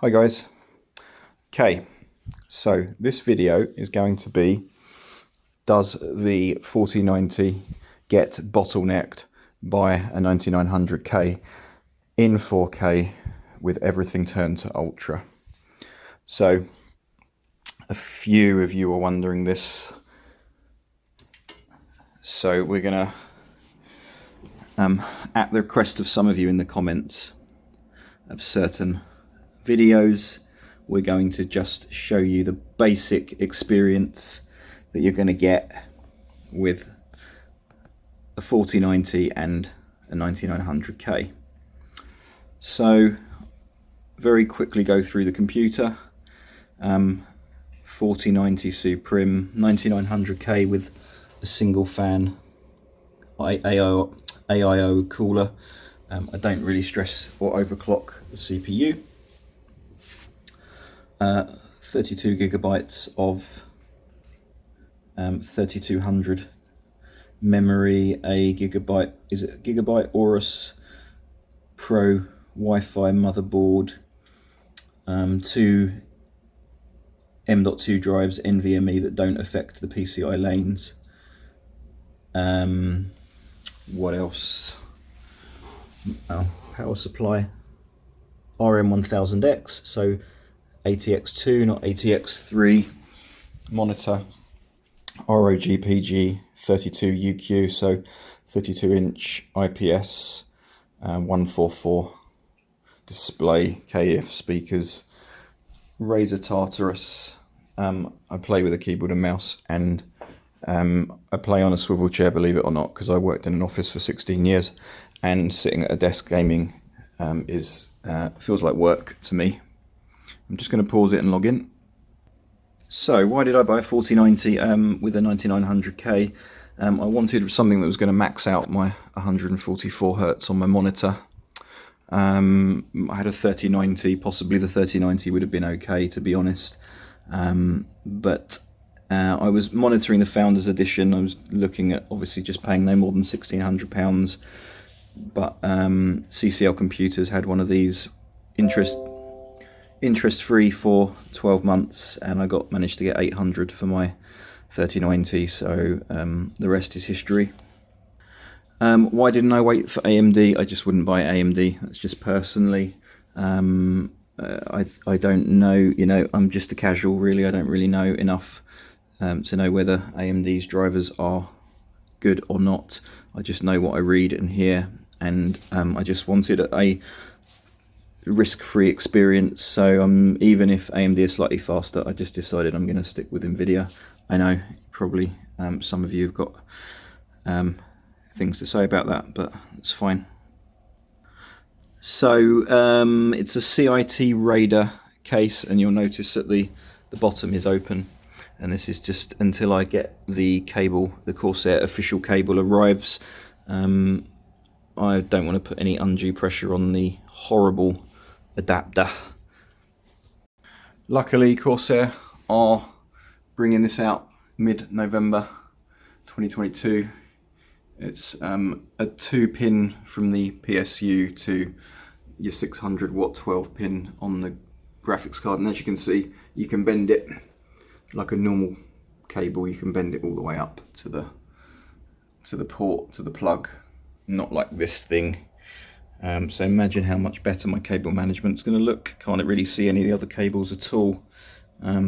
Hi guys. Okay, so this video is going to be, does the 4090 get bottlenecked by a 9900K in 4K with everything turned to Ultra? So a few of you are wondering this. So we're gonna, at the request of some of you in the comments of certain videos, we're going to just show you the basic experience that you're going to get with a 4090 and a 9900K. So very quickly go through the computer. 4090 Suprim, 9900K with a single fan AIO cooler. I don't really stress or overclock the CPU. 32 gigabytes of 3200 memory, a gigabyte, is it a gigabyte Aorus Pro Wi-Fi motherboard, two M.2 drives NVMe that don't affect the PCI lanes. What else? Power supply, RM1000X, so ATX2 not ATX3 monitor, ROG-PG 32UQ, so 32-inch IPS, 144 display, KF speakers, Razer Tartarus. I play with a keyboard and mouse, and I play on a swivel chair, believe it or not, because I worked in an office for 16 years, and sitting at a desk gaming feels like work to me. I'm just going to pause it and log in. So why did I buy a 4090 with a 9900K? I wanted something that was going to max out my 144 Hertz on my monitor. I had a 3090, possibly the 3090 would have been okay, to be honest. But I was monitoring the Founders Edition. I was looking at obviously just paying no more than £1,600. But CCL Computers had one of these interest-free for 12 months, and I managed to get 800 for my 3090, so the rest is history. Why didn't I wait for AMD? I just wouldn't buy AMD. That's just personally. I don't know, I'm just a casual really. I don't really know enough to know whether AMD's drivers are good or not. I just know what I read and hear, and I just wanted a risk-free experience. So even if AMD is slightly faster, I just decided I'm going to stick with NVIDIA. I know probably some of you have got things to say about that, but it's fine. So it's a CIT Raider case, and you'll notice that the bottom is open, and this is just until I get the cable, the Corsair official cable arrives. I don't want to put any undue pressure on the horrible adapter. Luckily, Corsair are bringing this out mid-November 2022. It's a 2-pin from the PSU to your 600 watt 12-pin on the graphics card, and as you can see, you can bend it like a normal cable. You can bend it all the way up to the port, to the plug, not like this thing. So imagine how much better my cable management's going to look. Can't really see any of the other cables at all.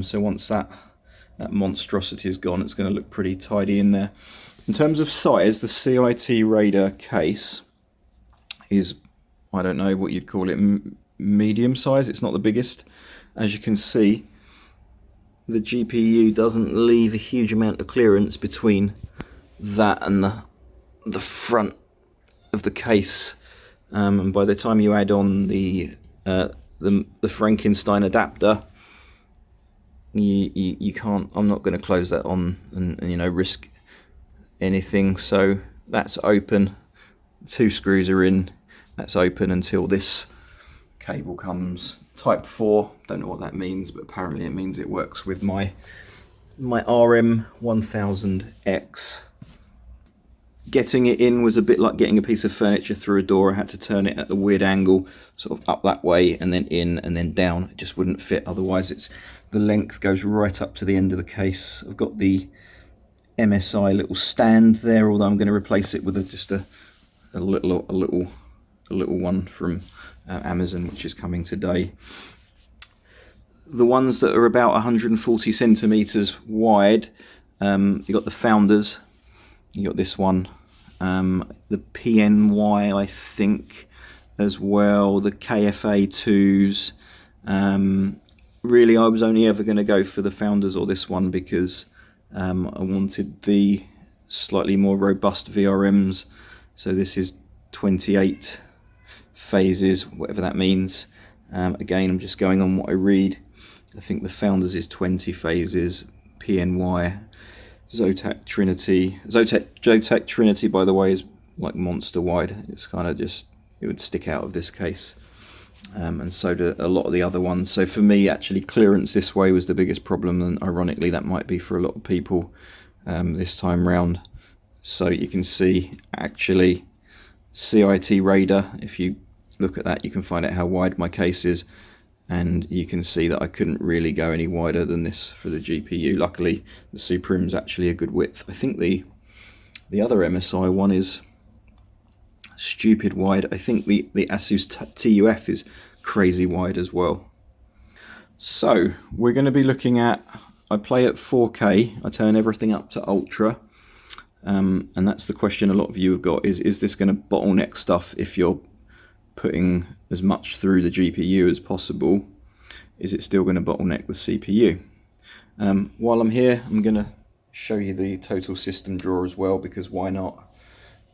So once that monstrosity is gone, it's going to look pretty tidy in there. In terms of size, the CIT Raider case is, I don't know what you'd call it, medium size. It's not the biggest. As you can see, the GPU doesn't leave a huge amount of clearance between that and the front of the case. And by the time you add on the Frankenstein adapter, you can't. I'm not going to close that on and risk anything. So that's open. 2 screws are in. That's open until this cable comes. Type 4. Don't know what that means, but apparently it means it works with my RM1000X. Getting it in was a bit like getting a piece of furniture through a door. I had to turn it at a weird angle, sort of up that way and then in and then down. It just wouldn't fit, otherwise the length goes right up to the end of the case. I've got the MSI little stand there, although I'm going to replace it with just a little one from Amazon, which is coming today. The ones that are about 140 centimeters wide, you got the Founders, you got this one, the PNY I think as well, the KFA 2s. Really I was only ever going to go for the Founders or this one because I wanted the slightly more robust VRMs. So this is 28 phases, whatever that means. Again, I'm just going on what I read. I think the Founders is 20 phases. PNY, Zotac Trinity. Zotac Trinity, by the way, is like monster wide. It's kind of just, it would stick out of this case. And so do a lot of the other ones. So for me, actually, clearance this way was the biggest problem, and ironically, that might be for a lot of people this time round. So you can see, actually, CIT Raider, if you look at that, you can find out how wide my case is, and you can see that I couldn't really go any wider than this for the GPU. Luckily, the Suprim's actually a good width. I think the other MSI one is stupid wide. I think the Asus TUF is crazy wide as well. So we're going to be looking at, I play at 4K, I turn everything up to ultra, and that's the question a lot of you have got, is this going to bottleneck stuff if you're putting as much through the GPU as possible? Is it still going to bottleneck the CPU? While I'm here, I'm going to show you the total system drawer as well, because why not?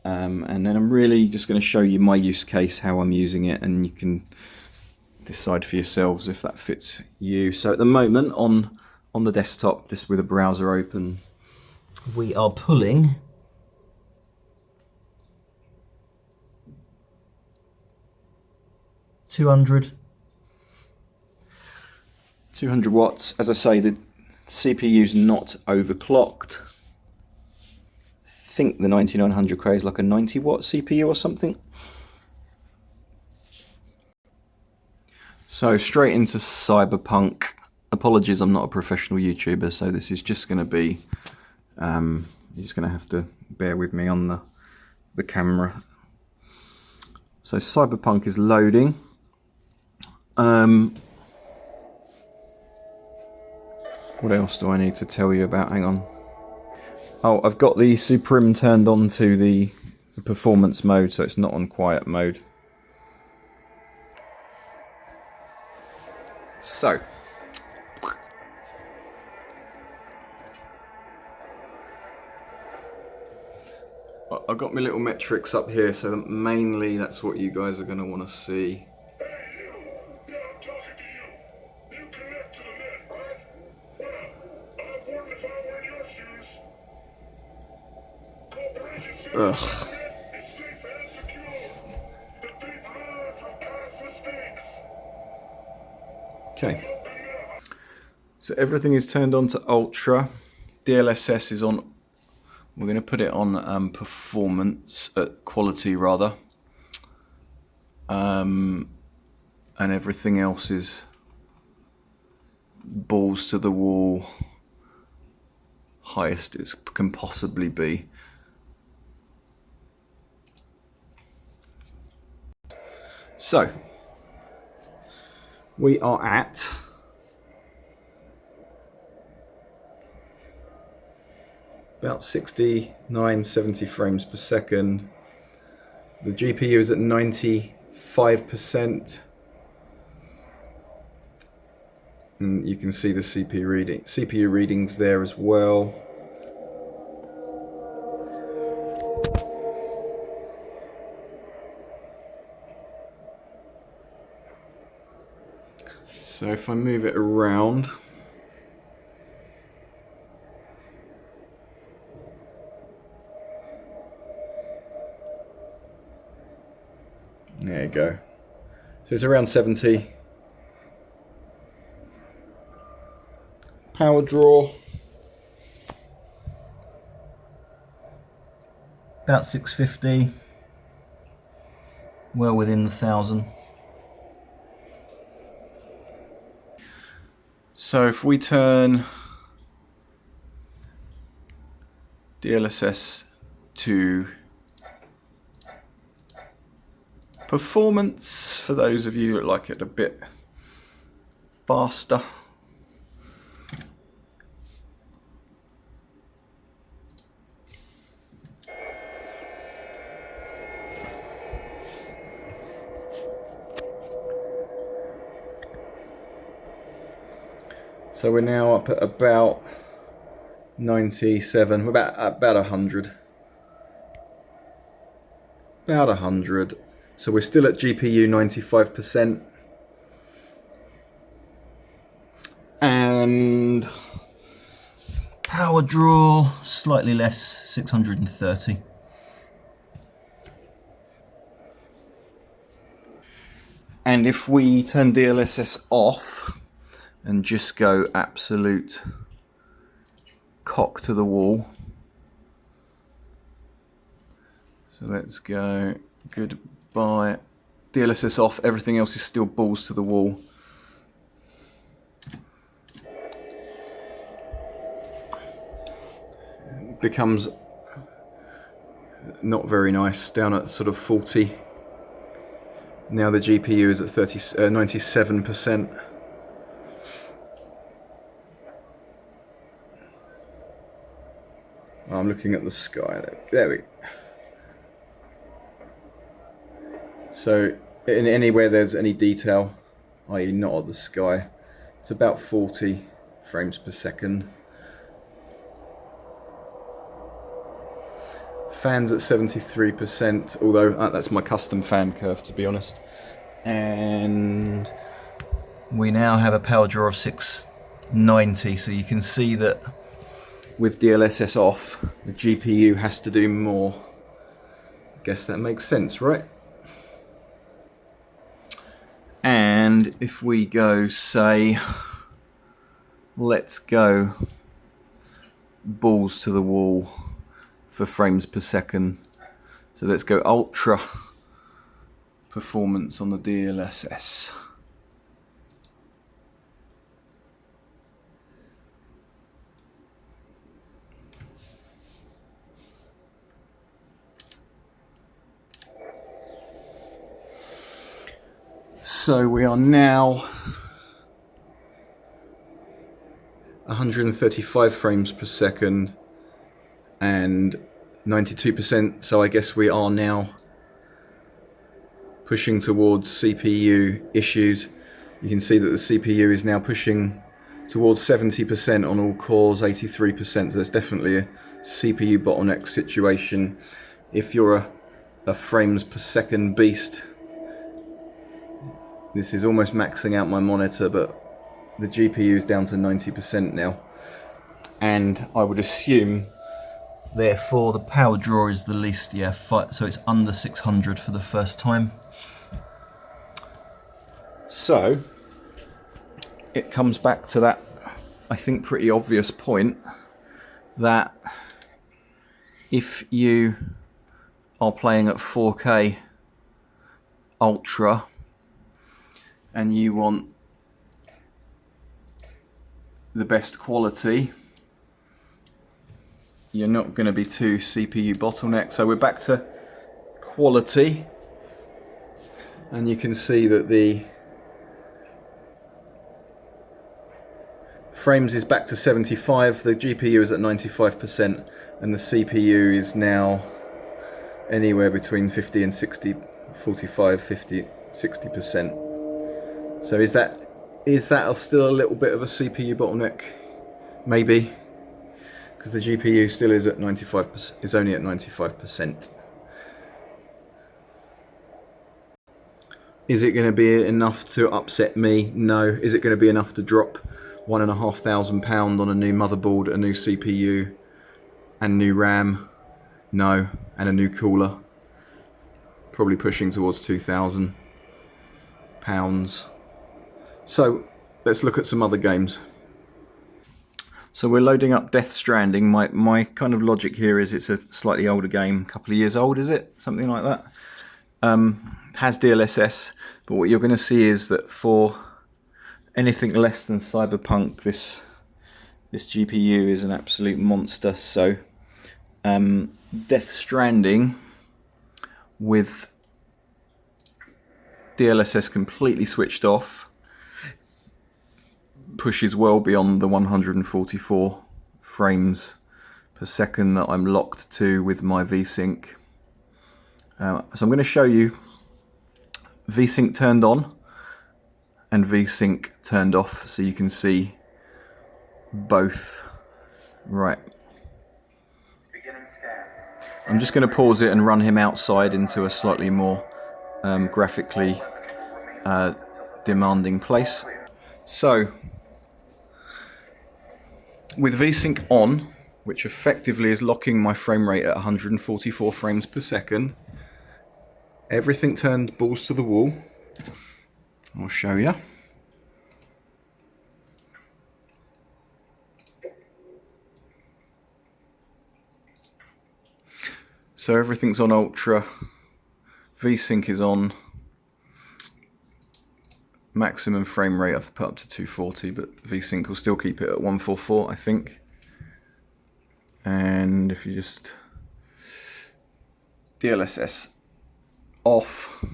And then I'm really just going to show you my use case, how I'm using it, and you can decide for yourselves if that fits you. So at the moment on the desktop, just with a browser open, we are pulling 200 watts. As I say, the CPU's not overclocked. I think the 9900K is like a 90 watt CPU or something. So straight into Cyberpunk. Apologies, I'm not a professional YouTuber, so this is just going to be, you're just going to have to bear with me on the camera. So Cyberpunk is loading. What else do I need to tell you about? Hang on. Oh, I've got the Suprim turned on to the performance mode, so it's not on quiet mode. So, I've got my little metrics up here, so that mainly that's what you guys are going to want to see. Ugh. Okay. So everything is turned on to ultra. DLSS is on. We're going to put it on performance, quality rather. And everything else is balls to the wall, highest it can possibly be. So we are at about 69, 70 frames per second. The GPU is at 95%. And you can see the CPU readings there as well. So if I move it around, there you go. So it's around 70. Power draw, about 650, well within the 1,000. So if we turn DLSS to performance, for those of you that like it a bit faster, so we're now up at about 97, about 100. About 100. So we're still at GPU 95%. And power draw, slightly less, 630. And if we turn DLSS off and just go absolute cock to the wall. So let's go goodbye. DLSS off, everything else is still balls to the wall. It becomes not very nice, down at sort of 40. Now the GPU is at 97%. I'm looking at the sky. There we go. So in anywhere there's any detail, i.e. not at the sky, it's about 40 frames per second. Fans at 73%, although that's my custom fan curve, to be honest. And we now have a power draw of 690, so you can see that with DLSS off, the GPU has to do more. I guess that makes sense, right? And if we go, say, let's go balls to the wall for frames per second. So let's go ultra performance on the DLSS. So we are now 135 frames per second and 92%, so I guess we are now pushing towards CPU issues. You can see that the CPU is now pushing towards 70% on all cores, 83%, so there's definitely a CPU bottleneck situation. If you're a frames per second beast, this is almost maxing out my monitor, but the GPU is down to 90% now. And I would assume, therefore, the power draw is the least, yeah, so it's under 600 for the first time. So, it comes back to that, I think, pretty obvious point that if you are playing at 4K Ultra and you want the best quality, you're not going to be too CPU bottlenecked. So we're back to quality, and you can see that the frames is back to 75, the GPU is at 95%, and the CPU is now anywhere between 50 and 60, 45, 50, 60%. So is that still a little bit of a CPU bottleneck? Maybe, because the GPU still is at 95%, is only at 95%. Is it going to be enough to upset me? No. Is it going to be enough to drop £1,500 on a new motherboard, a new CPU, and new RAM? No. And a new cooler? Probably pushing towards £2,000. So let's look at some other games. So we're loading up Death Stranding. My kind of logic here is it's a slightly older game, a couple of years old, is it? Something like that. Has DLSS, but what you're going to see is that for anything less than Cyberpunk, this GPU is an absolute monster. So Death Stranding with DLSS completely switched off pushes well beyond the 144 frames per second that I'm locked to with my VSync. So I'm going to show you VSync turned on and VSync turned off so you can see both. Right. I'm just going to pause it and run him outside into a slightly more graphically demanding place. So, with VSync on, which effectively is locking my frame rate at 144 frames per second, everything turned balls to the wall. I'll show you. So everything's on ultra, VSync is on, maximum frame rate I've put up to 240, but VSync will still keep it at 144, I think. And if you just DLSS off,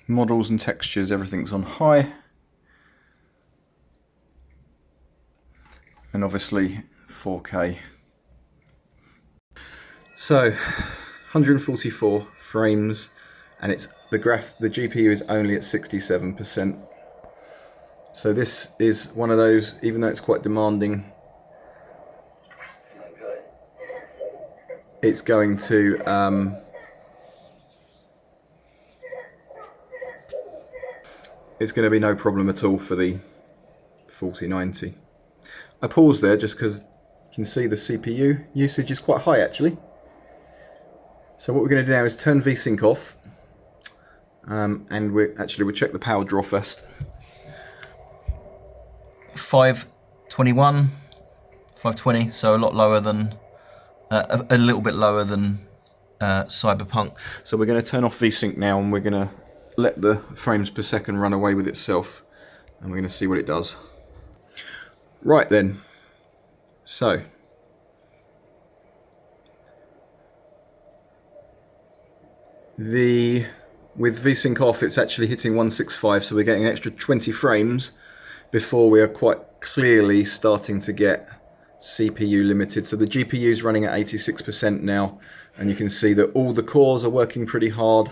models and textures, everything's on high. And obviously 4K. So 144 frames, and it's the GPU is only at 67%. So this is one of those, even though it's quite demanding, it's going to it's going to be no problem at all for the 4090. I paused there just because you can see the CPU usage is quite high actually. So what we're going to do now is turn VSync off, and we'll check the power draw first. 521, 520, so a lot lower than, a little bit lower than Cyberpunk. So we're going to turn off VSync now, and we're going to let the frames per second run away with itself, and we're going to see what it does. Right then, so with VSync off, it's actually hitting 165, so we're getting an extra 20 frames before we are quite clearly starting to get CPU limited. So the GPU is running at 86% now, and you can see that all the cores are working pretty hard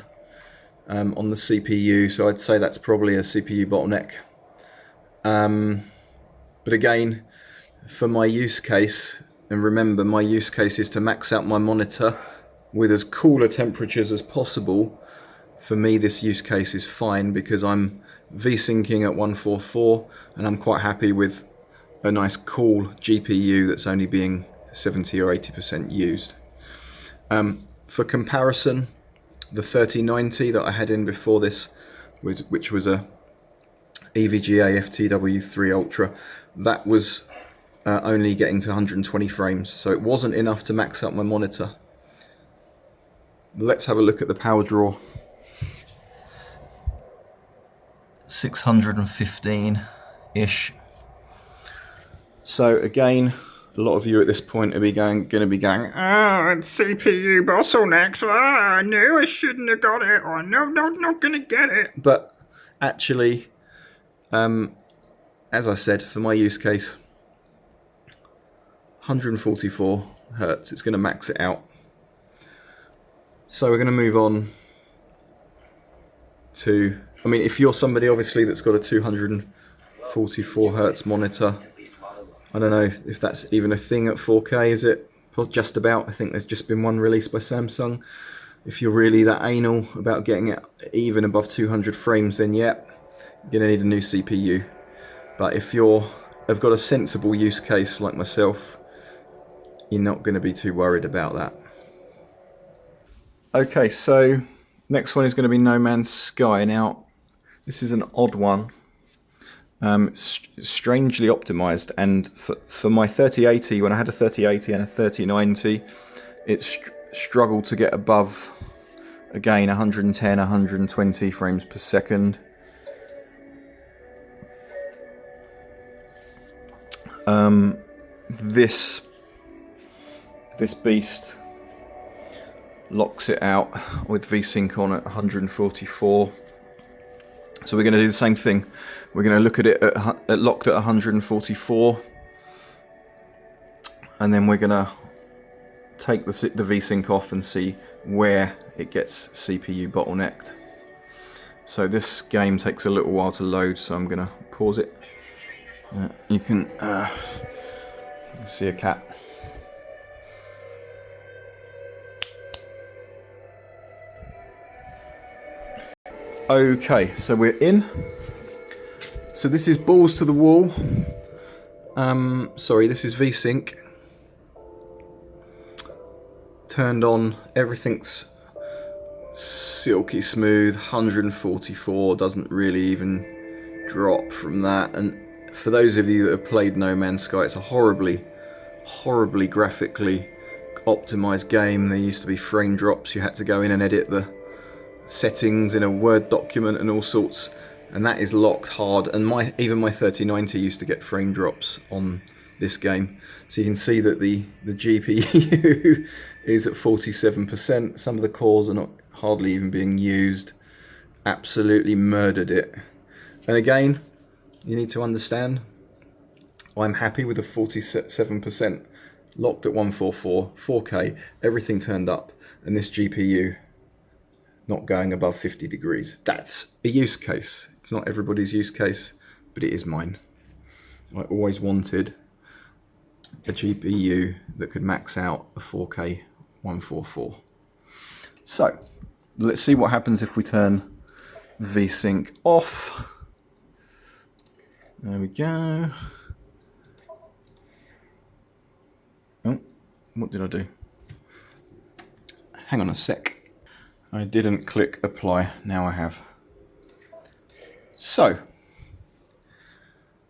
on the CPU, so I'd say that's probably a CPU bottleneck. But again, for my use case, and remember my use case is to max out my monitor with as cooler temperatures as possible. For me this use case is fine because I'm VSyncing at 144 and I'm quite happy with a nice cool GPU that's only being 70 or 80% used. For comparison, the 3090 that I had in before this, which was a EVGA FTW3 Ultra, that was only getting to 120 frames, so it wasn't enough to max up my monitor. Let's have a look at the power draw. 615-ish. So again, a lot of you at this point are going to be going, it's CPU bottlenecks. No, I shouldn't have got it, or no, not going to get it. But actually, as I said, for my use case, 144 hertz, it's going to max it out. So we're going to move on to, I mean, if you're somebody obviously that's got a 244 hertz monitor, I don't know if that's even a thing at 4K, is it? Just about. I think there's just been one released by Samsung. If you're really that anal about getting it even above 200 frames, then yeah, you're going to need a new CPU. But if have got a sensible use case like myself, you're not going to be too worried about that. Okay, so Next one is going to be No Man's Sky. Now, this is an odd one. It's strangely optimized, and for my 3080, when I had a 3080 and a 3090, it struggled to get above, again, 110, 120 frames per second. This beast locks it out with VSync on at 144. So we're going to do the same thing. We're going to look at it at locked at 144, and then we're going to take the VSync off and see where it gets CPU bottlenecked. So this game takes a little while to load, so I'm going to pause it. You can see a cat. Okay, so we're in. So this is balls to the wall. Sorry, this is VSync. Turned on, everything's silky smooth, 144, doesn't really even drop from that. And for those of you that have played No Man's Sky, it's a horribly graphically optimized game. There used to be frame drops, you had to go in and edit the settings in a Word document and all sorts, and that is locked hard. And even my 3090 used to get frame drops on this game. So you can see that the GPU is at 47%. Some of the cores are not hardly even being used. Absolutely murdered it. And again, you need to understand, I'm happy with the 47%, locked at 144, 4K, everything turned up, and this GPU not going above 50 degrees. That's a use case. It's not everybody's use case, but it is mine. I always wanted a GPU that could max out a 4K 144. So let's see what happens if we turn VSync off. There we go. Oh, what did I do? Hang on a sec. I didn't click apply, now I have. So,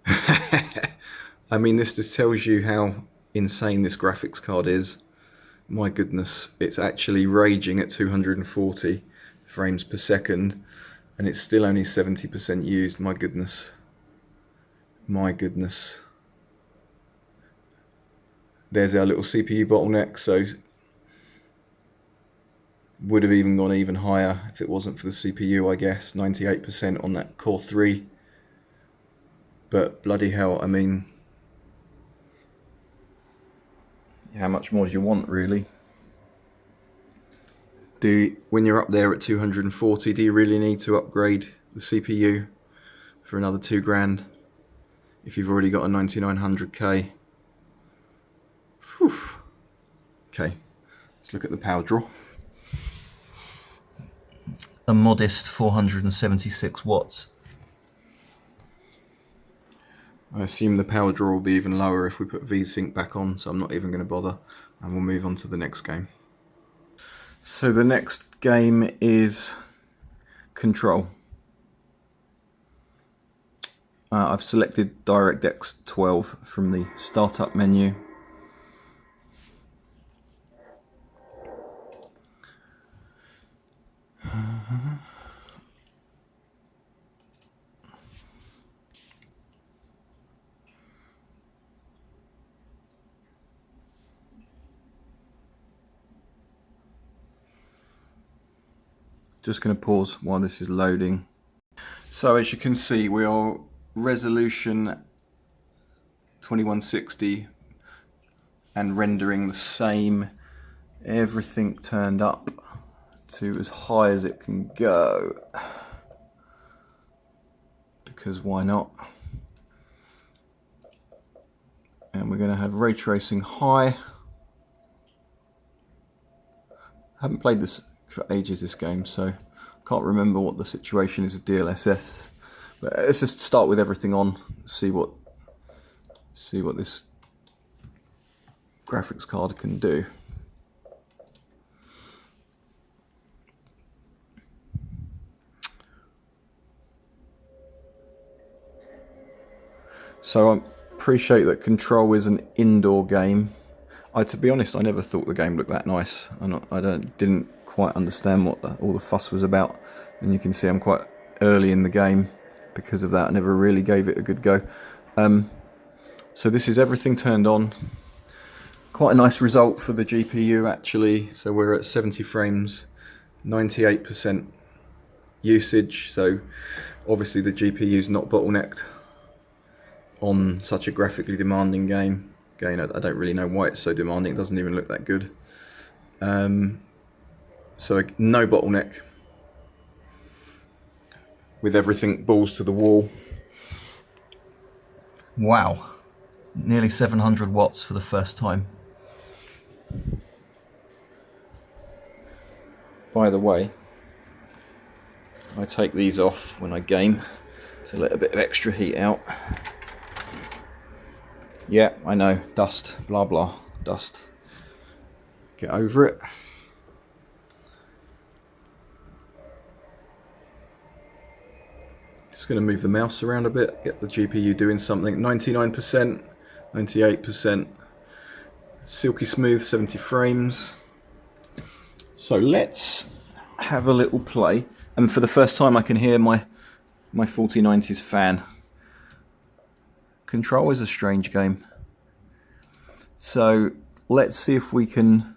I mean, this just tells you how insane this graphics card is. My goodness, it's actually raging at 240 frames per second, and it's still only 70% used. My goodness. My goodness. There's our little CPU bottleneck, so would have even gone even higher if it wasn't for the CPU, I guess. 98% on that Core 3. But bloody hell, I mean, how much more do you want, really? When you're up there at 240, do you really need to upgrade the CPU for another $2 if you've already got a 9900K? Whew. Okay, let's look at the power draw. A modest 476 watts. I assume the power draw will be even lower if we put VSync back on, so I'm not even going to bother, and we'll move on to the next game. So the next game is Control. I've selected DirectX 12 from the startup menu. Just going to pause while this is loading. So as you can see, we are resolution 2160 and rendering the same. Everything turned up to as high as it can go, because why not? And we're going to have ray tracing high. I haven't played this for ages, this game, so can't remember what the situation is with DLSS. But let's just start with everything on, see what this graphics card can do. So I appreciate that Control is an indoor game. To be honest, I never thought the game looked that nice. Didn't quite understand what all the fuss was about. And you can see I'm quite early in the game because of that. I never really gave it a good go. So this is everything turned on. Quite a nice result for the GPU actually. So we're at 70 frames, 98% usage. So obviously the GPU's not bottlenecked on such a graphically demanding game. Again, I don't really know why it's so demanding. It doesn't even look that good. So no bottleneck with everything balls to the wall. Wow, nearly 700 watts for the first time. By the way, I take these off when I game to let a bit of extra heat out. Yeah, I know, dust, blah blah, dust. Get over it. Just going to move the mouse around a bit, get the GPU doing something. 99%, 98%, silky smooth, 70 frames. So let's have a little play. And for the first time I can hear my 4090's fan. Control is a strange game. So let's see if we can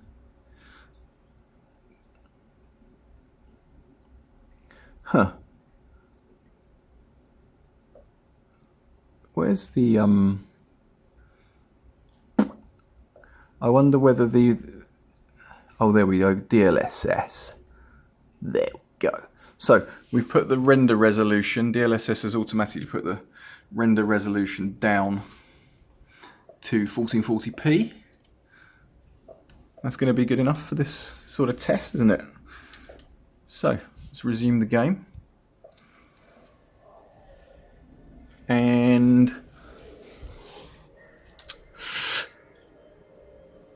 where's the I wonder whether oh, there we go, DLSS. There we go. So we've put the render resolution. DLSS has automatically put the render resolution down to 1440p. That's going to be good enough for this sort of test, isn't it? So let's resume the game. And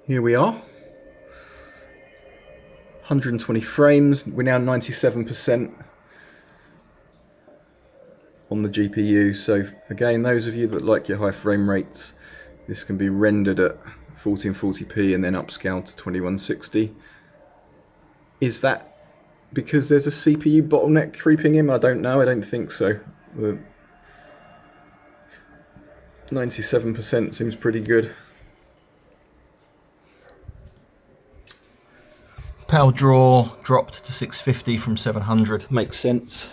here we are. 120 frames. We're now 97% on the GPU. So again, those of you that like your high frame rates, this can be rendered at 1440p and then upscaled to 2160. Is that because there's a CPU bottleneck creeping in? I don't know. I don't think so. The 97% seems pretty good. Power draw dropped to 650 from 700. Makes sense.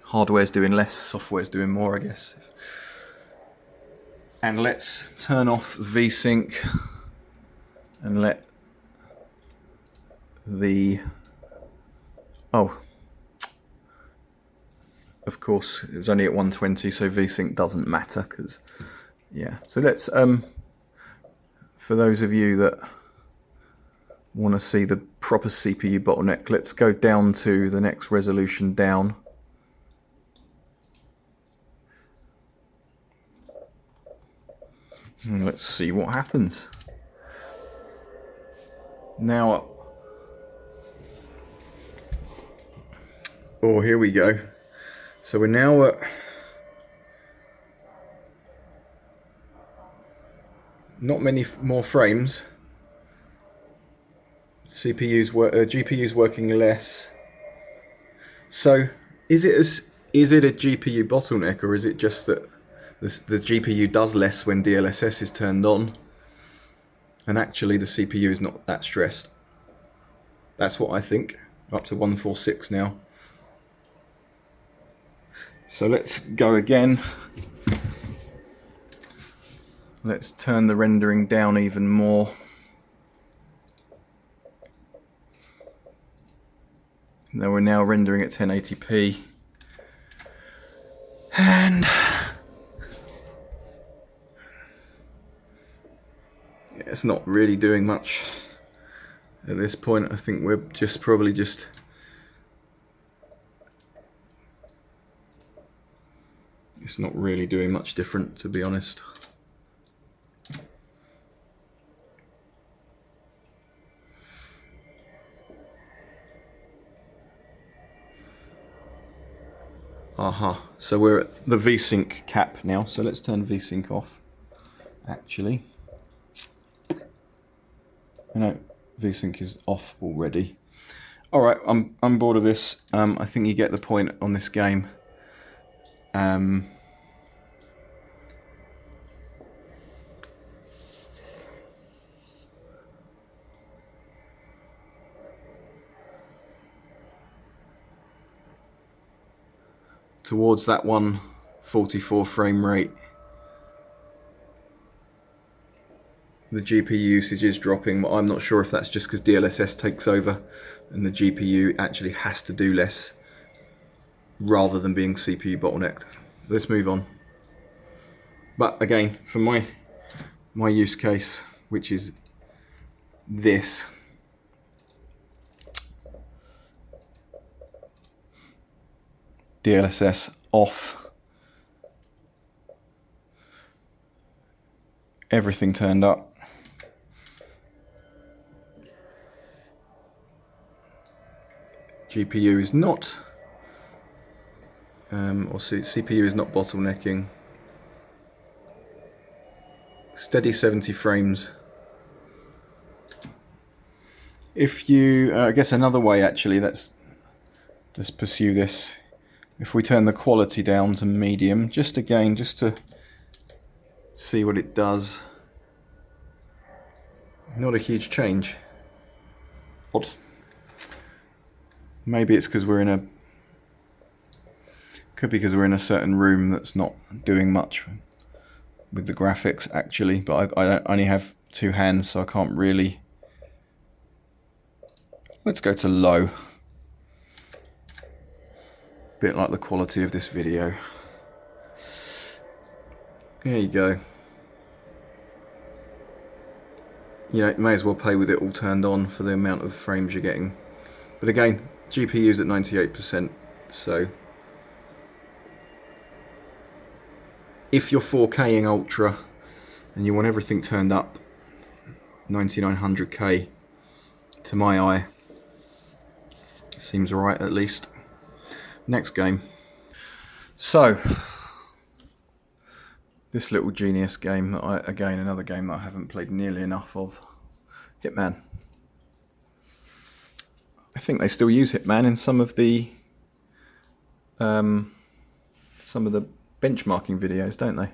Hardware's doing less, software's doing more, I guess. And let's turn off VSync and let the... Oh, of course, it was only at 120, so VSync doesn't matter, because, yeah. So let's, for those of you that want to see the proper CPU bottleneck, let's go down to the next resolution down. And let's see what happens. Now, oh, here we go. So we're now at not many more frames. GPU's working less. So is it a GPU bottleneck, or is it just that the GPU does less when DLSS is turned on, and actually the CPU is not that stressed? That's what I think. Up to 146 now. So let's go again. Let's turn the rendering down even more. Now we're now rendering at 1080p. And it's not really doing much at this point. I think we're probably just it's not really doing much different, to be honest. So we're at the VSync cap now, so let's turn VSync off, actually. No, VSync is off already. Alright, I'm bored of this. I think you get the point on this game. Towards that 144 frame rate. The GPU usage is dropping, but I'm not sure if that's just because DLSS takes over and the GPU actually has to do less rather than being CPU bottlenecked. Let's move on. But again, for my use case, which is this, DLSS off, everything turned up. GPU is not, or CPU is not bottlenecking. Steady 70 frames. If you, I guess another way actually, let's just pursue this. If we turn the quality down to medium, just to see what it does. Not a huge change. Odd. Maybe it's because we're in a, could be because we're in a certain room that's not doing much with the graphics actually, but I only have two hands, so I can't really. Let's go to low. Bit like the quality of this video. There you go. You know, you may as well play with it all turned on for the amount of frames you're getting. But again, GPU's at 98%, so if you're 4K-ing Ultra and you want everything turned up 9900K, to my eye, seems right at least. Next game. So, this little genius game that again, another game that I haven't played nearly enough of, Hitman. I think they still use Hitman in some of the benchmarking videos, don't they?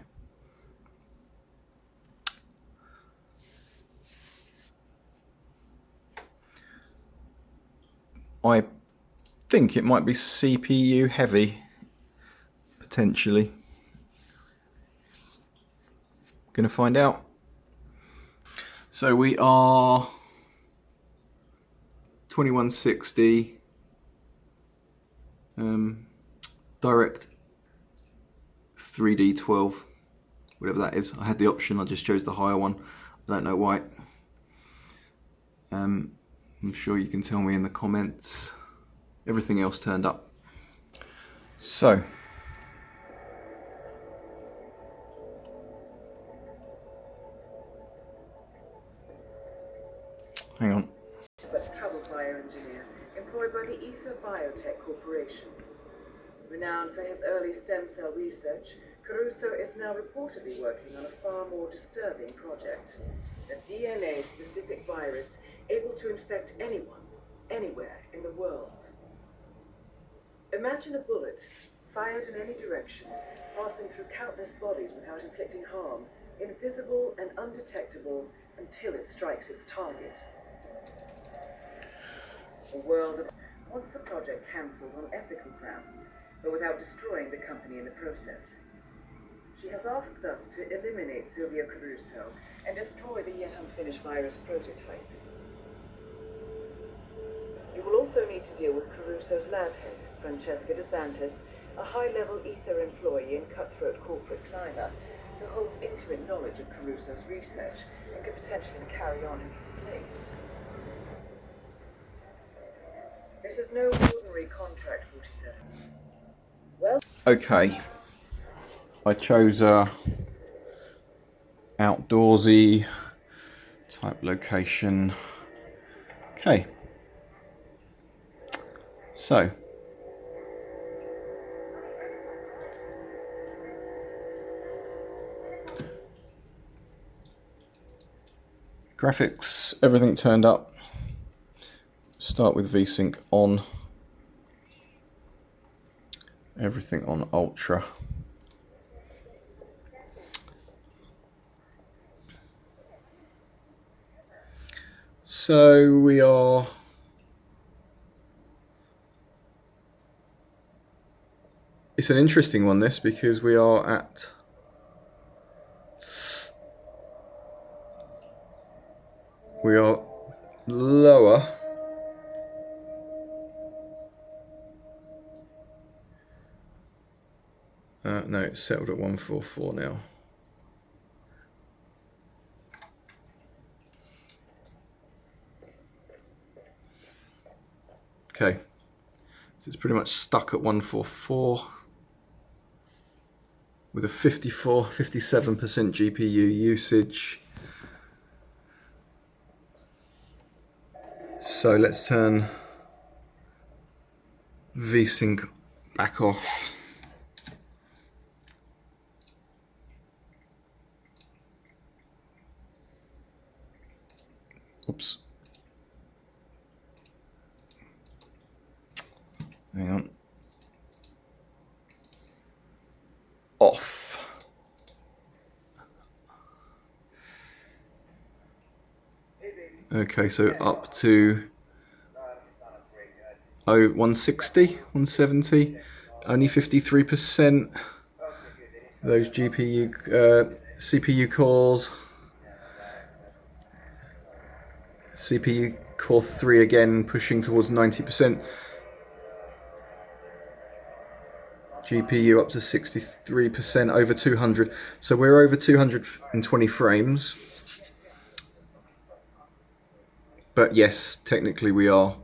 I think it might be CPU heavy, potentially. Gonna find out. So we are 2160 direct 3D 12, whatever that is. I had the option, I just chose the higher one. I don't know why. I'm sure you can tell me in the comments. Everything else turned up. So, hang on. But troubled bioengineer employed by the Ether Biotech Corporation. Renowned for his early stem cell research, Caruso is now reportedly working on a far more disturbing project. A DNA-specific virus able to infect anyone, anywhere in the world. Imagine a bullet, fired in any direction, passing through countless bodies without inflicting harm, invisible and undetectable until it strikes its target. A world of wants the project cancelled on ethical grounds, but without destroying the company in the process. She has asked us to eliminate Silvia Caruso and destroy the yet unfinished virus prototype. You will also need to deal with Caruso's lab head, Francesca DeSantis, a high-level Ether employee and cutthroat corporate climber who holds intimate knowledge of Caruso's research and could potentially carry on in his place. This is no ordinary contract, 47. Well, Okay. I chose a outdoorsy type location. Okay. So Graphics, everything turned up. Start with VSync on. Everything on Ultra. So we are it's an interesting one, this, because we are lower no, it's settled at 144 now. Okay, so it's pretty much stuck at 144 with a 57% GPU usage. So let's turn VSync back off. Oops. Hang on. Off. Okay, so up to 160, 170, only 53%. Those CPU cores. CPU core 3 again pushing towards 90%. GPU up to 63%, over 200. So we're over 220 frames. But yes, technically we look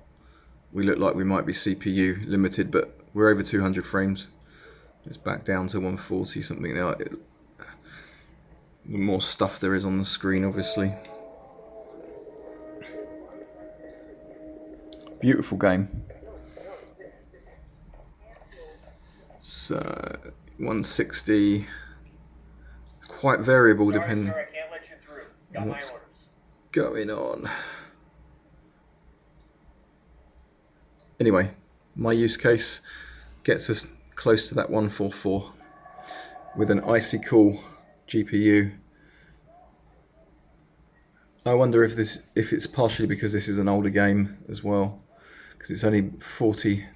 like we might be CPU limited, but we're over 200 frames. It's back down to 140 something now. The more stuff there is on the screen, obviously. Beautiful game. So 160, quite variable depending on what's going on. Anyway, my use case gets us close to that 144 with an icy cool GPU. I wonder if it's partially because this is an older game as well, because it's only 45%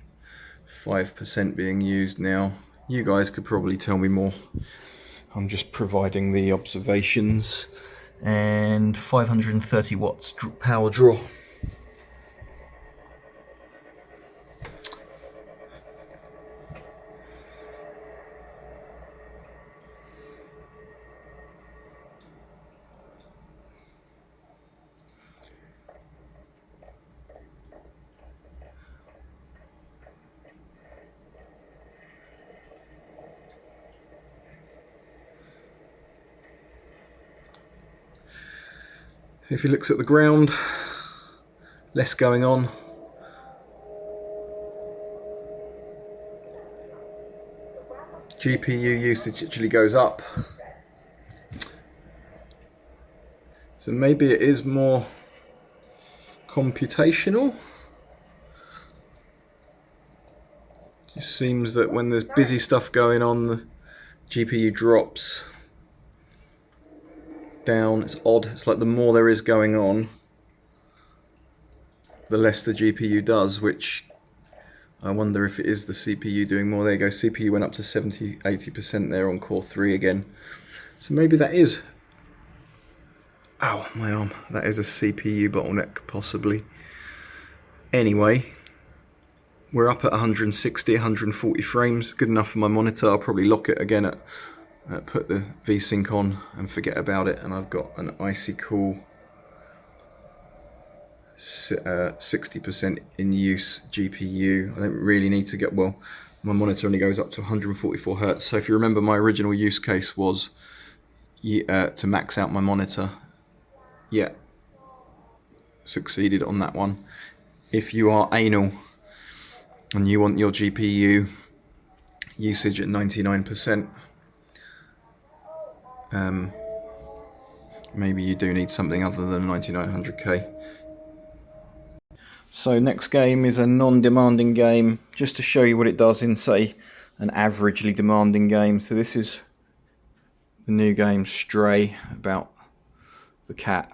being used now. You guys could probably tell me more. I'm just providing the observations. And 530 watts power draw. If he looks at the ground, less going on. GPU usage actually goes up. So maybe it is more computational. It just seems that when there's busy stuff going on, the GPU drops down. It's odd. It's like the more there is going on, the less the GPU does, which I wonder if it is the CPU doing more. There you go, CPU went up to 70-80% there on core 3 again. So maybe that is, ow, my arm, that is a CPU bottleneck possibly. Anyway, we're up at 160, 140 frames, good enough for my monitor. I'll probably lock it again at put the VSync on and forget about it, and I've got an icy cool 60% in use GPU. I don't really need to get, well, my monitor only goes up to 144 Hertz. So if you remember, my original use case was to max out my monitor. Yeah, succeeded on that one. If you are anal and you want your GPU usage at 99%, maybe you do need something other than 9900K. So next game is a non-demanding game, just to show you what it does in, say, an averagely demanding game. So this is the new game Stray, about the cat.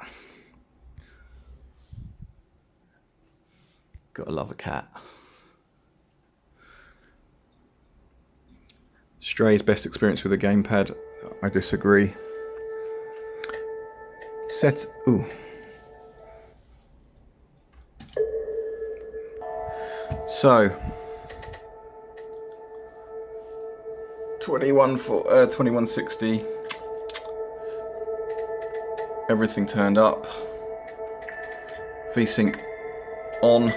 Gotta love a cat. Stray's best experience with a gamepad. I disagree. Ooh. So 2160. Everything turned up. VSync on.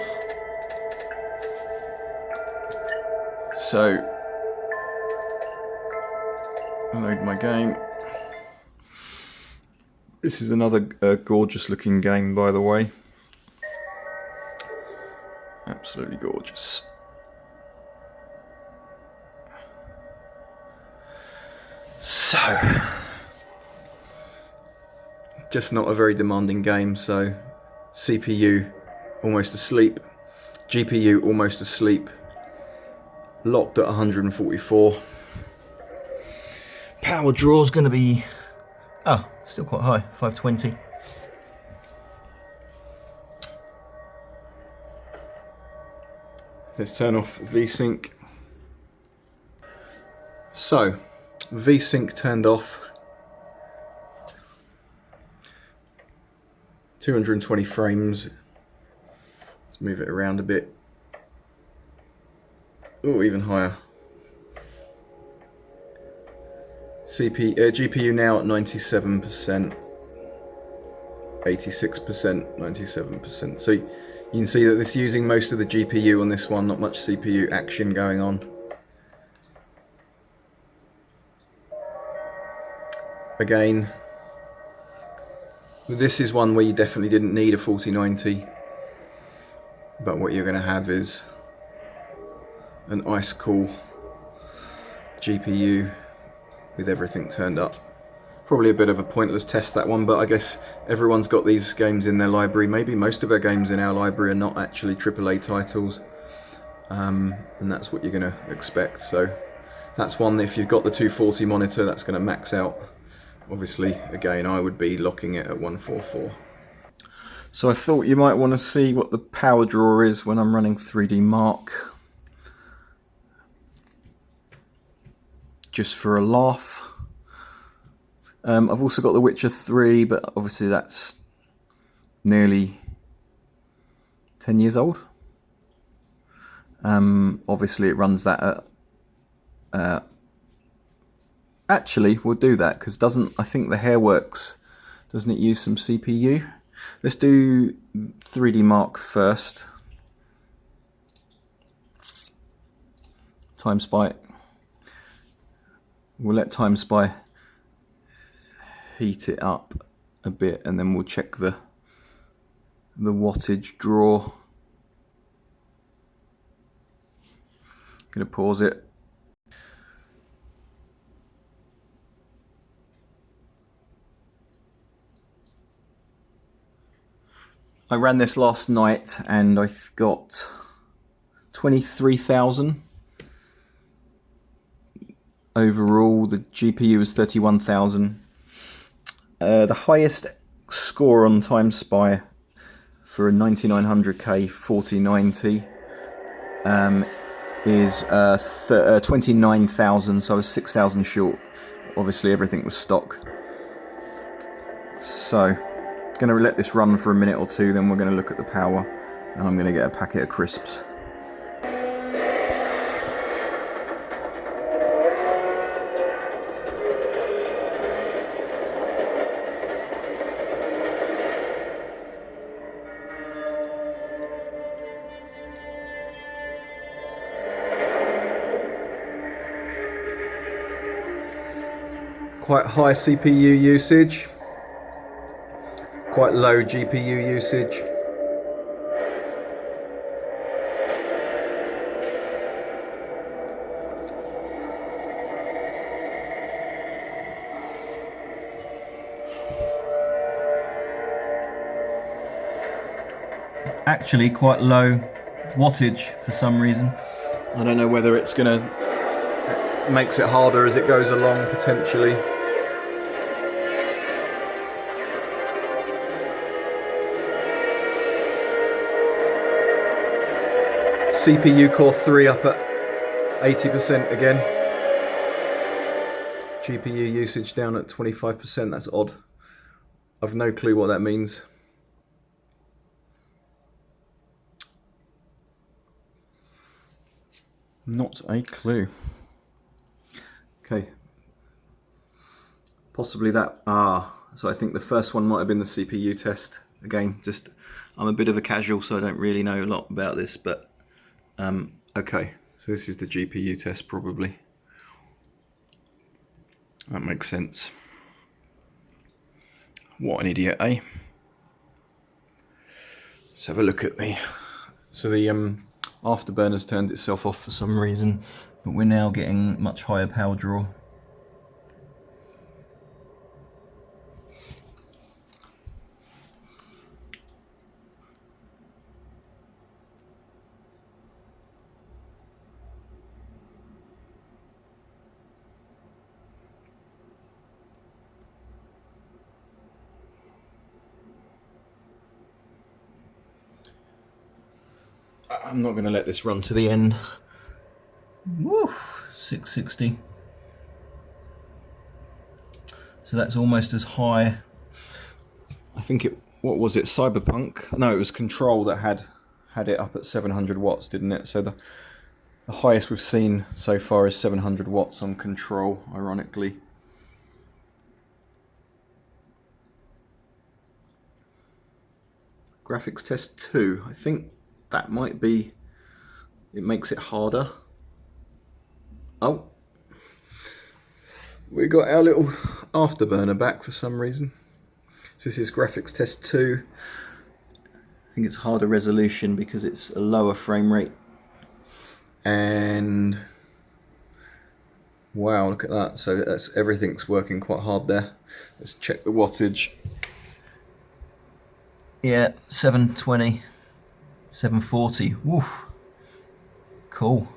So I load my game. This is another gorgeous looking game, by the way. Absolutely gorgeous. So, just not a very demanding game. So, CPU almost asleep, GPU almost asleep, locked at 144. Power draw is going to be, still quite high, 520. Let's turn off VSync. So, VSync turned off. 220 frames. Let's move it around a bit. Oh, even higher. GPU now at 97%, 86%, 97%. So you can see that it's using most of the GPU on this one, not much CPU action going on. Again, this is one where you definitely didn't need a 4090, but what you're going to have is an ice cool GPU with everything turned up. Probably a bit of a pointless test, that one, but I guess everyone's got these games in their library. Maybe most of our games in our library are not actually AAA titles, and that's what you're going to expect. So that's one, if you've got the 240 monitor, that's going to max out. Obviously, again, I would be locking it at 144. So I thought you might want to see what the power draw is when I'm running 3D Mark. Just for a laugh. I've also got The Witcher 3, but obviously that's nearly 10 years old. Obviously it runs that at... actually, we'll do that, because I think the Hairworks, doesn't it use some CPU? Let's do 3D Mark first. Time Spy. We'll let Time Spy heat it up a bit, and then we'll check the wattage draw. Gonna pause it. I ran this last night and I got 23,000 overall. The GPU was 31,000. The highest score on Time Spy for a 9900K 4090 is 29,000, so I was 6,000 short. Obviously everything was stock. So going to let this run for a minute or two, then we're going to look at the power, and I'm going to get a packet of crisps. Quite high CPU usage, quite low GPU usage. actually quite low wattage for some reason. I don't know whether it's gonna makes it harder as it goes along potentially. CPU core 3 up at 80% again. GPU usage down at 25%, that's odd. I've no clue what that means. Not a clue. Okay. Possibly that, so I think the first one might have been the CPU test. Again, just, I'm a bit of a casual, so I don't really know a lot about this, but okay. So this is the GPU test probably. That makes sense. What an idiot, eh? Let's have a look at the... So the afterburner's turned itself off for some reason, but we're now getting much higher power draw. I'm not going to let this run to the end. Woo, 660. So that's almost as high. I think it, what was it, Cyberpunk? No, it was Control that had it up at 700 watts, didn't it? So the highest we've seen so far is 700 watts on Control, ironically. Graphics test 2, I think that might be, it makes it harder. Oh, we got our little afterburner back for some reason. So this is graphics test 2. I think it's harder resolution because it's a lower frame rate. And wow, look at that. So that's, everything's working quite hard there. Let's check the wattage. Yeah, 720, 740. Woof. Cool.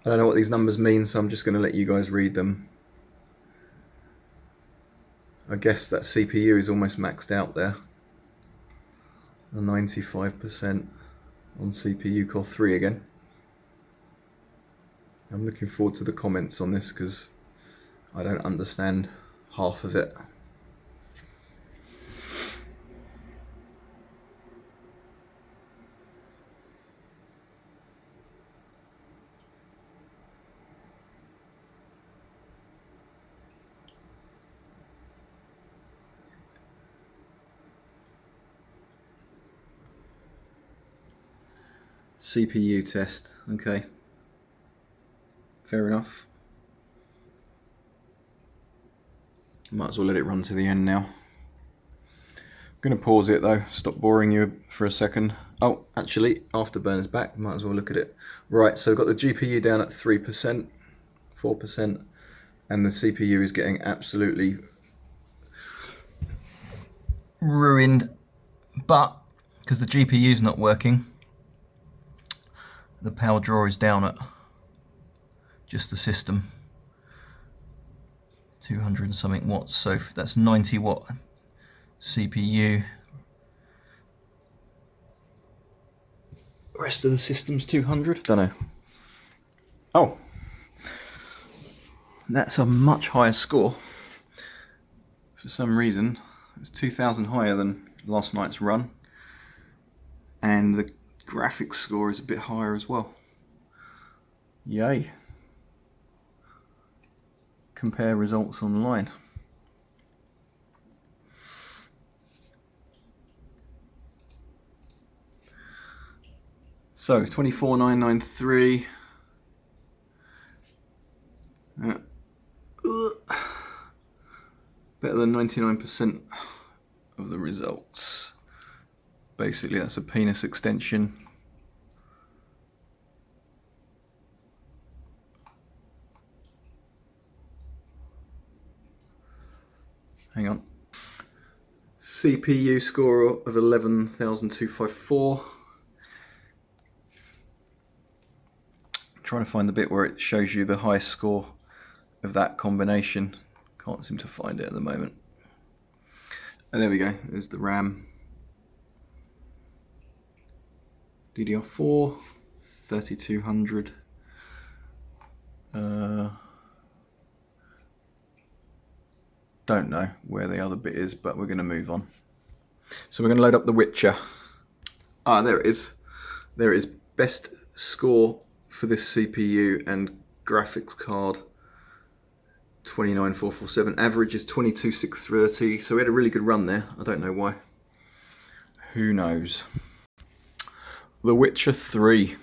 I don't know what these numbers mean, so I'm just going to let you guys read them. I guess that CPU is almost maxed out there. 95% on CPU core 3 again. I'm looking forward to the comments on this because I don't understand half of it. CPU test, okay. Fair enough. Might as well let it run to the end now. I'm going to pause it though, stop boring you for a second. Oh, actually, afterburner's back, might as well look at it. Right, so I've got the GPU down at 3%, 4%, and the CPU is getting absolutely ruined. But, because the GPU's not working, the power draw is down at just the system. 200 and something watts, so that's 90 watt CPU. Rest of the system's 200, don't know. Oh, that's a much higher score. For some reason, it's 2,000 higher than last night's run. And the graphics score is a bit higher as well. Yay. Compare results online. So 24993. Better than 99% of the results. Basically, that's a penis extension. Hang on. CPU score of 11,254. Trying to find the bit where it shows you the highest score of that combination. Can't seem to find it at the moment. And there we go, there's the RAM. DDR4, 3200. Don't know where the other bit is, but we're going to move on. So we're going to load up The Witcher. Ah, there it is. There it is. Best score for this CPU and graphics card, 29,447. Average is 22,630. So we had a really good run there. I don't know why. Who knows? The Witcher 3.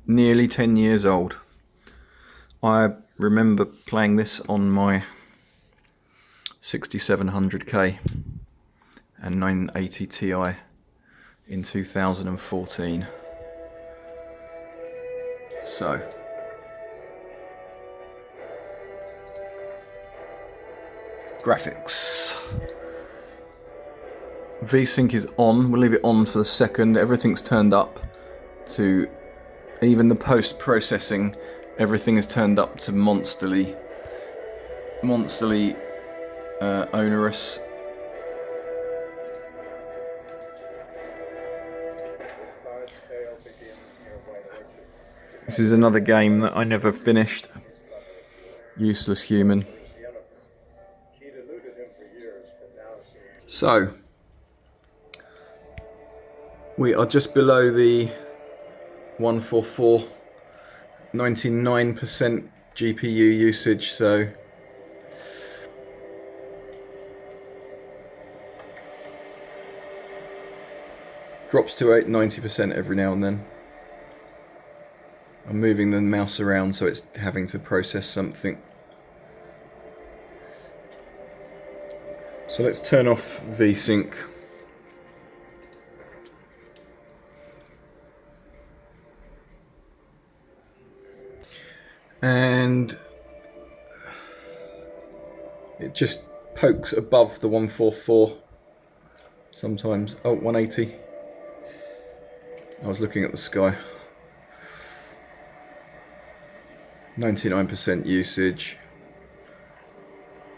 Nearly 10 years old. I remember playing this on my 6700K and 980 Ti in 2014. So graphics. VSync is on. We'll leave it on for the second. Everything's turned up to, even the post-processing, everything is turned up to monsterly onerous. This is another game that I never finished. Useless Human. So we are just below the 144, 99% GPU usage, so drops to 90% every now and then. I'm moving the mouse around so it's having to process something. So let's turn off VSync. And it just pokes above the 144 sometimes. Oh, 180. I was looking at the sky. 99% usage.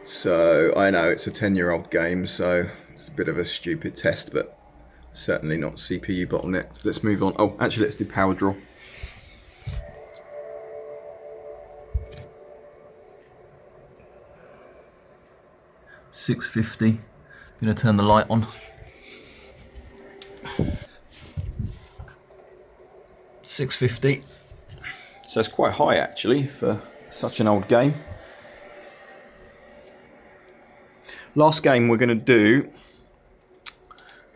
So I know it's a 10-year-old game, so it's a bit of a stupid test, but certainly not CPU bottlenecked. Let's move on. Oh, actually, let's do power draw. $650. Gonna turn the light on. 650. So it's quite high actually for such an old game. Last game we're going to do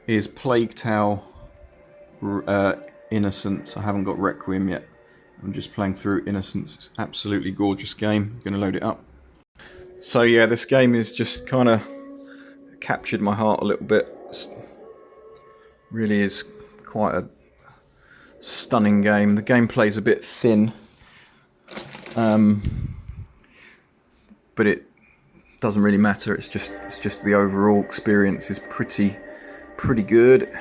is Plague Tale Innocence. I haven't got Requiem yet. I'm just playing through Innocence. It's an absolutely gorgeous game. I'm going to load it up. So yeah, this game is just kind of captured my heart a little bit. It really is quite a stunning game. The gameplay's a bit thin. But it doesn't really matter. It's just the overall experience is pretty good.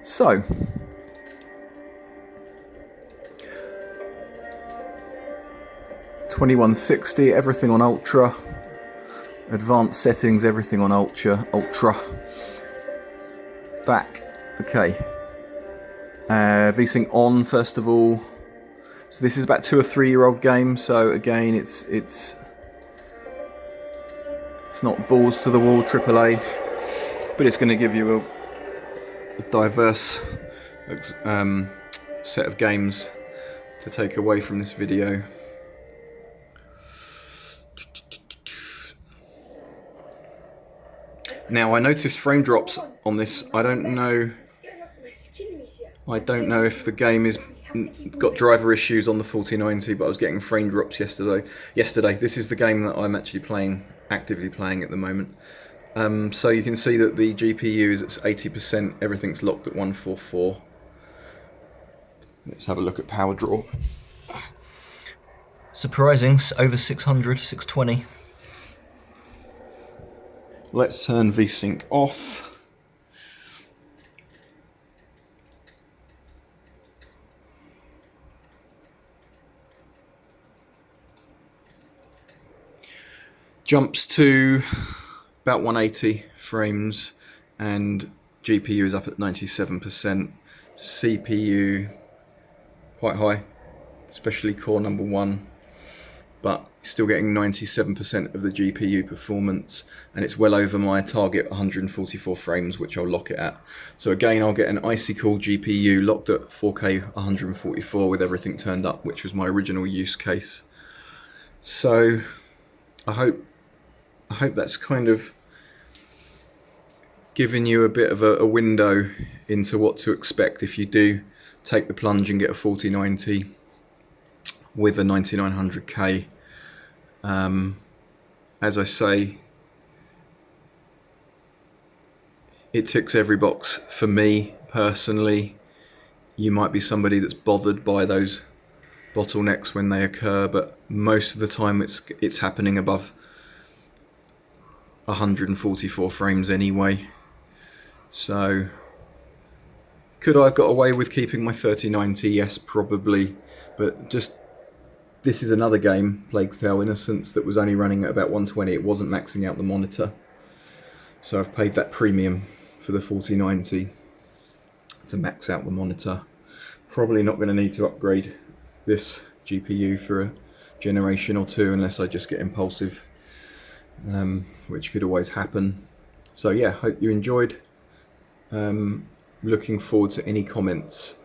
So $2160, everything on ultra. Advanced settings, everything on ultra. Back. Okay. VSync on first of all. So this is about 2 or 3 year old game, so again it's not balls to the wall AAA, but it's going to give you a diverse set of games to take away from this video. Now I noticed frame drops on this. I don't know if the game is got driver issues on the 4090, but I was getting frame drops yesterday. This is the game that I'm actually actively playing at the moment. So you can see that the GPU is at 80%, everything's locked at 144. Let's have a look at power draw. Surprising, over 600, 620. let's turn VSync off. Jumps to about 180 frames and GPU is up at 97%. CPU quite high, especially core number 1, but still getting 97% of the GPU performance, and it's well over my target 144 frames, which I'll lock it at. So again, I'll get an icy cool GPU locked at 4K 144 with everything turned up, which was my original use case. So I hope that's kind of given you a bit of a window into what to expect if you do take the plunge and get a 4090 with a 9900K. As I say, it ticks every box for me personally. You might be somebody that's bothered by those bottlenecks when they occur, but most of the time it's happening above 144 frames anyway. So could I have got away with keeping my 3090? Yes, probably, but just this is another game, Plague's Tale Innocence, that was only running at about 120. It wasn't maxing out the monitor, so I've paid that premium for the 4090 to max out the monitor. Probably not going to need to upgrade this GPU for a generation or two unless I just get impulsive, which could always happen. So yeah, hope you enjoyed. Looking forward to any comments